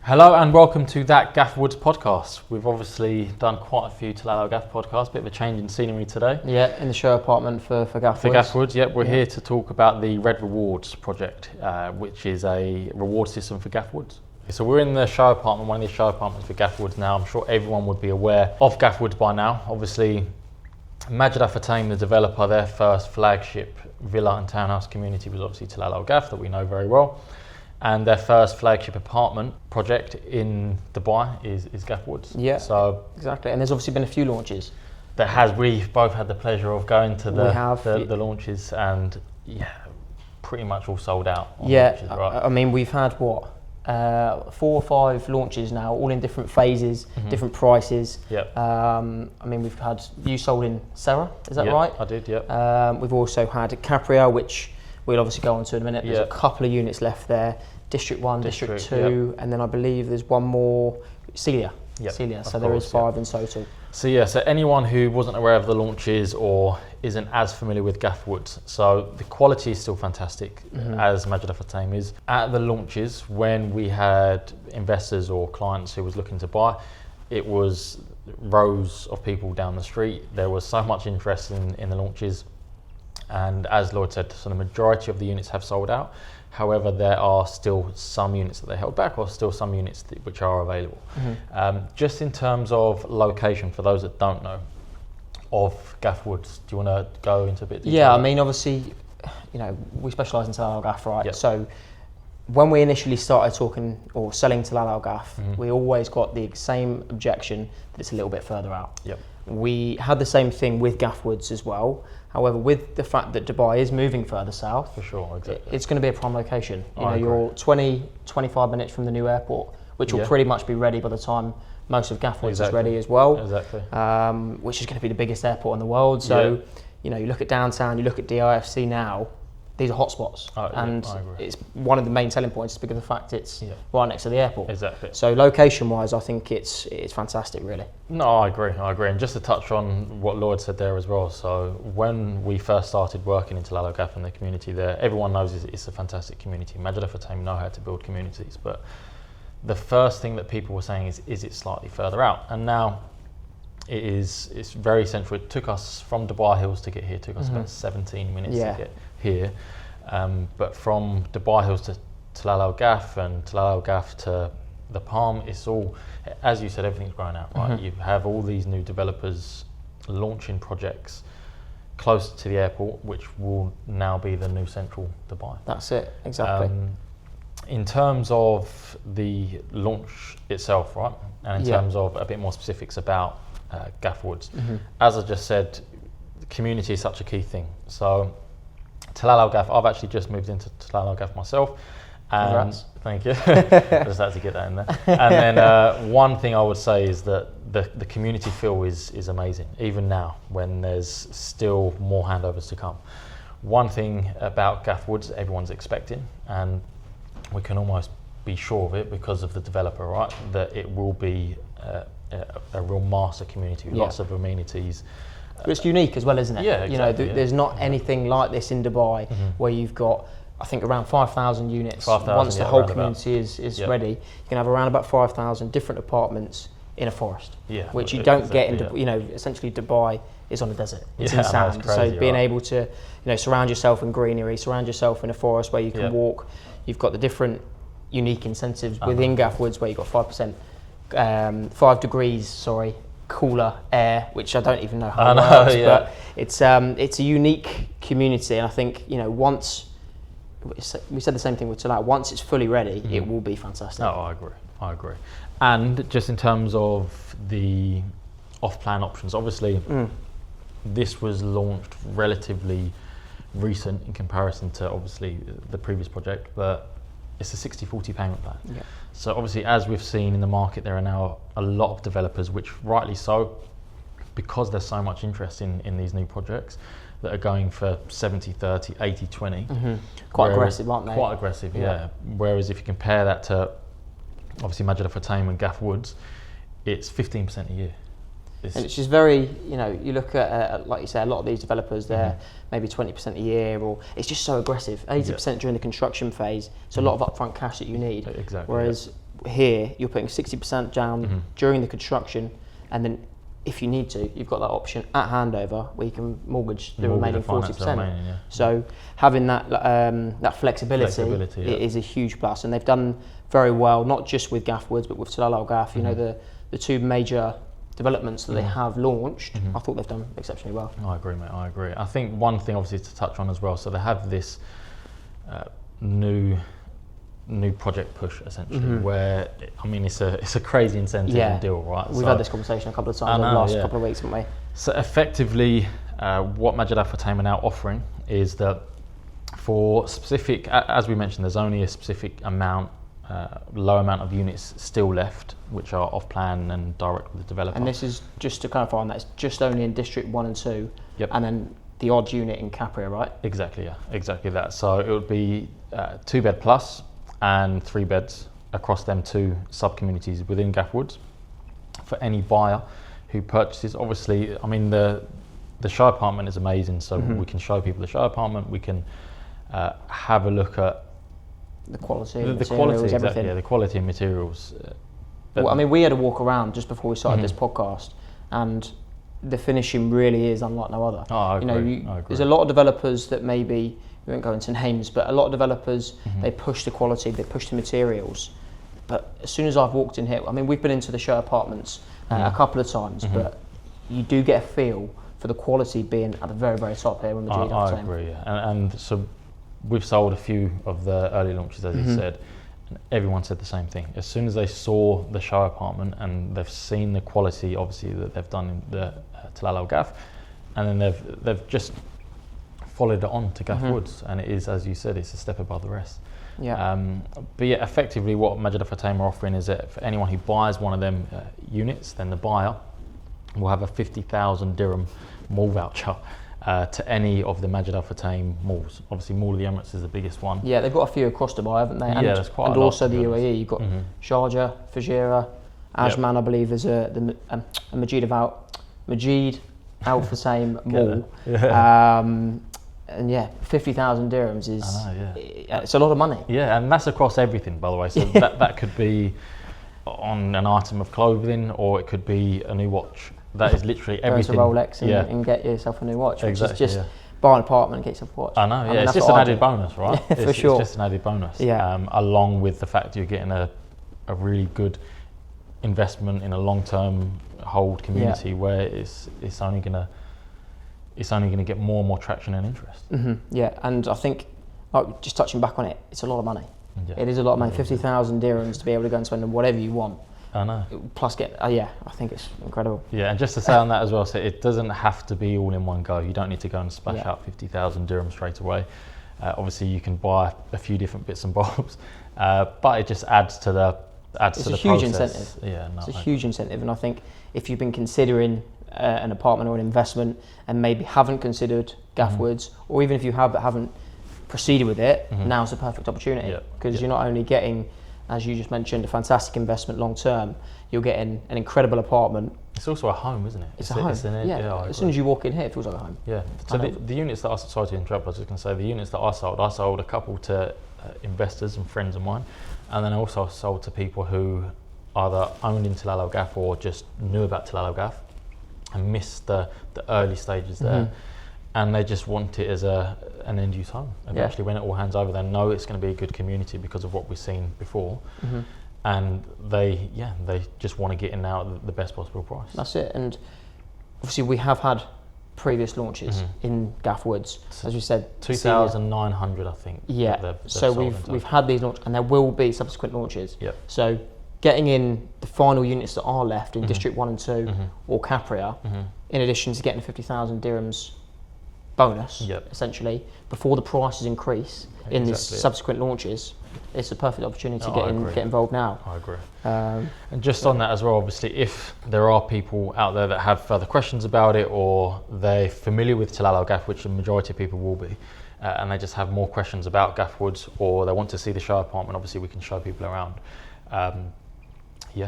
Hello and welcome to that Gaffwoods podcast. We've obviously done quite a few tilal ghaf podcasts, bit of a change in scenery today. Yeah, in the show apartment for Gaffwoods. For Gaffwoods, yep. We're here to talk about the Red Rewards project, which is a reward system for Gaffwoods. So we're in the show apartment, one of the show apartments for Gaffwoods now. I'm sure everyone would be aware of Gaffwoods by now. Obviously, Majid Al Futtaim, the developer, their first flagship villa and townhouse community was obviously Tilal Ghaf, that we know very well. And their first flagship apartment project in Dubai is Gaffwoods. Yeah, so exactly. And there's obviously been a few launches. We've both had the pleasure of going to the launches, and yeah, pretty much all sold out. Launches, right? I mean, we've had 4 or 5 launches now, all in different phases, different prices. Yep. I mean, we've had you sold in Serra, is that right? I did, yep. We've also had Capria, which we'll obviously go on to in a minute. There's Yep. a couple of units left there, District 1, District 2, and then I believe there's one more, Celia. Yep, Celia, so there is 5 in total. So yeah, so anyone who wasn't aware of the launches or isn't as familiar with Gaffwoods, so the quality is still fantastic, as Majid Al Futtaim is. At the launches, when we had investors or clients who was looking to buy, it was rows of people down the street. There was so much interest in the launches. And as Lloyd said, so the majority of the units have sold out. However, there are still some units that they held back, or still some units which are available. Just in terms of location, for those that don't know, of Gaffwoods, do you want to go into a bit detail? Yeah, I mean, obviously, you know, we specialise in tilal ghaf, right? Yep. So when we initially started talking or selling tilal ghaf, we always got the same objection that it's a little bit further out. Yep. We had the same thing with Gaffwoods as well. However, with the fact that Dubai is moving further south, For sure, exactly. it's going to be a prime location. I agree. You're 20-25 minutes from the new airport, which will pretty much be ready by the time most of Gaffwoods is ready as well. Exactly. Which is going to be the biggest airport in the world. So, you know, you look at downtown, you look at DIFC now, these are hotspots. And I agree. it's one of the main selling points is because of the fact it's right next to the airport. Exactly. So location-wise, I think it's fantastic, really. No, I agree. And just to touch on what Lloyd said there as well, so when we first started working in Tilal Ghaf and the community there, everyone knows it's a fantastic community. Majid Al Futtaim know how to build communities, but the first thing that people were saying is it slightly further out? And now it's very central. It took us from Dubai Hills to get here, it took us about 17 minutes to get here. But from Dubai Hills to Tilal Ghaf and Tilal Ghaf to the Palm, it's all, as you said, everything's growing out, right? You have all these new developers launching projects close to the airport, which will now be the new central Dubai. That's it, exactly. In terms of the launch itself, right, and in terms of a bit more specifics about Gaffwoods, as I just said, the community is such a key thing. So Tilal Ghaf, I've actually just moved into Tilal Ghaf myself. And Congrats. Thank you. I just had to get that in there. And then one thing I would say is that the community feel is amazing, even now when there's still more handovers to come. One thing about Gaffwoods everyone's expecting, and we can almost be sure of it because of the developer, right, that it will be a real master community with lots of amenities. But it's unique as well, isn't it? Yeah, exactly. You know, there's not anything like this in Dubai where you've got, I think, around 5,000 units. 5,000, once the whole roundabout. community is ready, you can have around about 5,000 different apartments in a forest, which you don't get in, you know, essentially Dubai is on a desert. It's in sand. Crazy, so being able to, you know, surround yourself in greenery, surround yourself in a forest where you can walk, you've got the different unique incentives within Gaffwoods where you've got 5 degrees, cooler air, which I don't even know how it works, but it's a unique community, and I think, you know, once we said the same thing with Tilal, once it's fully ready, it will be fantastic. No, I agree. And just in terms of the off-plan options, obviously this was launched relatively recent in comparison to obviously the previous project, but it's a 60-40 payment plan. So obviously, as we've seen in the market, there are now a lot of developers, which rightly so, because there's so much interest in these new projects, that are going for 70-30, 80-20. Quite aggressive, aren't they? Quite aggressive, yeah. Whereas if you compare that to obviously Majid Al Futtaim and Gaffwoods, it's 15% a year. And it's just very, you know, you look at, like you say, a lot of these developers, they're maybe 20% a year, or it's just so aggressive. 80% during the construction phase. It's a lot of upfront cash that you need. Exactly. Whereas here you're putting 60% down during the construction, and then if you need to, you've got that option at handover where you can mortgage the remaining 40%. So having that that flexibility is a huge plus, and they've done very well, not just with Gaffwoods but with tilal ghaf. You know, the two major developments that they have launched, I thought they've done exceptionally well. I agree, mate. I agree. I think one thing obviously to touch on as well, so they have this new project push essentially, where I mean it's a crazy incentive and deal, right? We've had this conversation a couple of times in the last couple of weeks, haven't we? So effectively, what Majid Al Futtaim are now offering is that for specific, as we mentioned, there's only a specific amount, low amount of units still left, which are off plan and direct with the developer. And this is, just to clarify on that, it's just only in District 1 and 2, and then the odd unit in Capria, right? Exactly, yeah, exactly that. So it would be 2 bed plus and 3 beds across them 2 sub-communities within Gaffwoods for any buyer who purchases. Obviously, I mean, the show apartment is amazing, so we can show people the show apartment, we can have a look at the quality, the materials, quality, everything. exactly, yeah, the quality of materials. Well, I mean, we had a walk around just before we started this podcast, and the finishing really is unlike no other. Oh, I agree. There's a lot of developers that maybe, we won't go into names, but a lot of developers, they push the quality, they push the materials. But as soon as I've walked in here, I mean, we've been into the show apartments a couple of times, but you do get a feel for the quality being at the very, very top here in Majid. I agree, yeah. And so we've sold a few of the early launches, as you said, and everyone said the same thing. As soon as they saw the show apartment and they've seen the quality, obviously, that they've done in the tilal ghaf, and then they've just followed it on to Gaffwoods, and it is, as you said, it's a step above the rest. Yeah. But yeah, effectively what Majid Al Futtaim are offering is that for anyone who buys one of them units, then the buyer will have a 50,000 dirham mall voucher to any of the Majid Al Futtaim malls. Obviously, Mall of the Emirates is the biggest one. Yeah, they've got a few across Dubai, haven't they? And, yeah, there's quite a lot. And also the UAE, you've got Sharjah, Fujairah, Ajman, I believe there's a Majid Al Futtaim mall. And yeah, 50,000 dirhams is it's a lot of money. Yeah, and that's across everything, by the way. So that could be on an item of clothing, or it could be a new watch. That is literally everything. Go to Rolex and get yourself a new watch, which exactly, is just buy an apartment and get yourself a watch. I know, yeah, it's just an added bonus, right? Yeah, for sure. It's just an added bonus. Yeah. Along with the fact you're getting a really good investment in a long-term hold community where it's only gonna get more and more traction and interest. Yeah, and I think, just touching back on it, it's a lot of money. Yeah. It is a lot of money, 50,000 dirhams to be able to go and spend on whatever you want. I know. Plus I think it's incredible. Yeah, and just to say on that as well, so it doesn't have to be all in one go. You don't need to go and splash out 50,000 dirhams straight away. Obviously, you can buy a few different bits and bobs, but it just adds to the process. It's a huge incentive. Yeah, it's a huge incentive, and I think if you've been considering an apartment or an investment and maybe haven't considered Gaffwoods, or even if you have but haven't proceeded with it, now's the perfect opportunity, because you're not only getting, as you just mentioned, a fantastic investment long term, you're getting an incredible apartment. It's also a home, isn't it? It's a home. As soon as you walk in here, it feels like a home. Yeah. So the units that sorry to interrupt, I was just going to say, the units that I sold a couple to investors and friends of mine, and then I also sold to people who either owned in tilal ghaf or just knew about tilal ghaf and missed the early stages there, and they just want it as an end use home. Eventually, when it all hands over, they know it's going to be a good community because of what we've seen before, and they just want to get in now at the best possible price. That's it. And obviously, we have had previous launches in Gaffwoods, as we said, 2,900, I think. Yeah. So we've had these launches, and there will be subsequent launches. Yep. So getting in the final units that are left in District 1 and 2 or Capria, in addition to getting 50,000 dirhams bonus, essentially, before the prices increase in these subsequent launches, it's a perfect opportunity to get involved now. I agree. And just on that as well, obviously, if there are people out there that have further questions about it, or they're familiar with tilal ghaf, which the majority of people will be, and they just have more questions about Gaffwoods, or they want to see the show apartment, obviously we can show people around.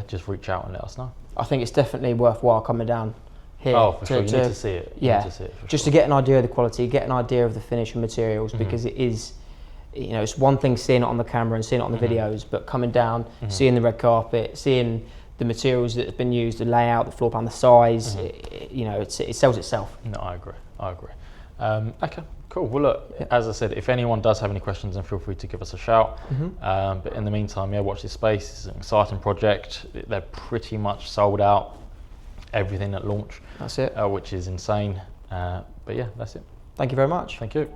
Just reach out and let us know. I think it's definitely worthwhile coming down here. Oh, for sure. You need to see it. To get an idea of the quality, get an idea of the finish and materials, because it is you know, it's one thing seeing it on the camera and seeing it on the videos, but coming down, seeing the red carpet, seeing the materials that have been used, the layout, the floor plan, the size, you know, it sells itself. No, I agree. Okay, cool. Well, look, as I said, if anyone does have any questions, then feel free to give us a shout. But in the meantime, watch this space. It's an exciting project. They're pretty much sold out. Everything at launch. That's it. Which is insane. But yeah, that's it. Thank you very much. Thank you.